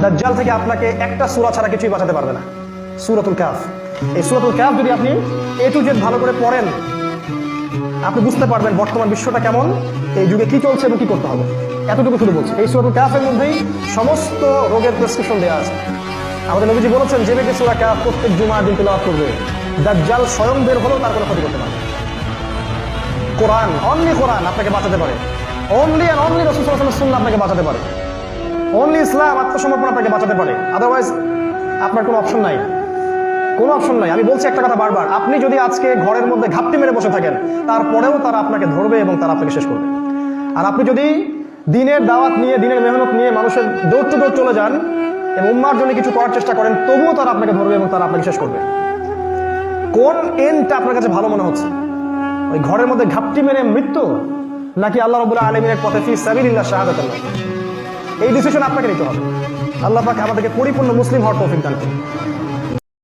দাজ্জাল থেকে আপনাকে একটা সূরা ছাড়া কিছুই বাঁচাতে পারবে না। সূরাতুল কাহফ, এই সূরাতুল কাহফ যদি আপনি এ টু জেড ভালো করে পড়েন, আপনি বুঝতে পারবেন বর্তমান বিশ্বটা কেমন, এই যুগে কি চলছে এবং কি করতে হবে। এতটুকু শুধু বলছি, এই সূরাতুল কাহফের মধ্যেই সমস্ত রোগের প্রেসক্রিপশন দেওয়া আছে। আমাদের নবীজি বলেছেন, যে ব্যক্তি সূরা কাহফ প্রত্যেক জুমার দিন তেলাওয়াত করবে, দাজ্জাল স্বয়ং বের হলেও তার কোনো ক্ষতি করতে পারবে না। কোরআন, অনলি কোরআন আপনাকে বাঁচাতে পারে। অনলি অ্যান্ড অনলি রাসূল সাল্লাল্লাহু আলাইহি ওয়াসাল্লামের সুন্নাহ আপনাকে বাঁচাতে পারে। অনলি ইসলাম, আত্মসমর্পণ আপনাকে বাঁচাতে পারে। আদারওয়াইজ আপনার কোনো অপশন নাই, কোনো অপশন নাই। আমি বলছি একটা কথা বারবার, আপনি যদি আজকে ঘরের মধ্যে ঘাপটি মেরে বসে থাকেন, তারপরেও তারা আপনাকে ধরবে এবং তারা আপনাকে শেষ করবে। আর আপনি যদি দিনের দাওয়াত নিয়ে, দিনের মেহনত নিয়ে মানুষের ডোর টু ডোর চলে যান এবং উম্মার জন্য কিছু করার চেষ্টা করেন, তবুও তারা আপনাকে ধরবে এবং তারা আপনাকে শেষ করবে। কোন এন্ডটা আপনার কাছে ভালো মনে হচ্ছে? ওই ঘরের মধ্যে ঘাপটি মেরে মৃত্যু, নাকি আল্লাহ রাব্বুল আলামিনের পথে ফি সাবিলিল্লাহ শাহাদাতুল্লাহ? এই ডিসিশন আপনাকে নিতে হবে। আল্লাহ পাক আমাদেরকে পরিপূর্ণ মুসলিম হওয়ার তৌফিক দান করুন।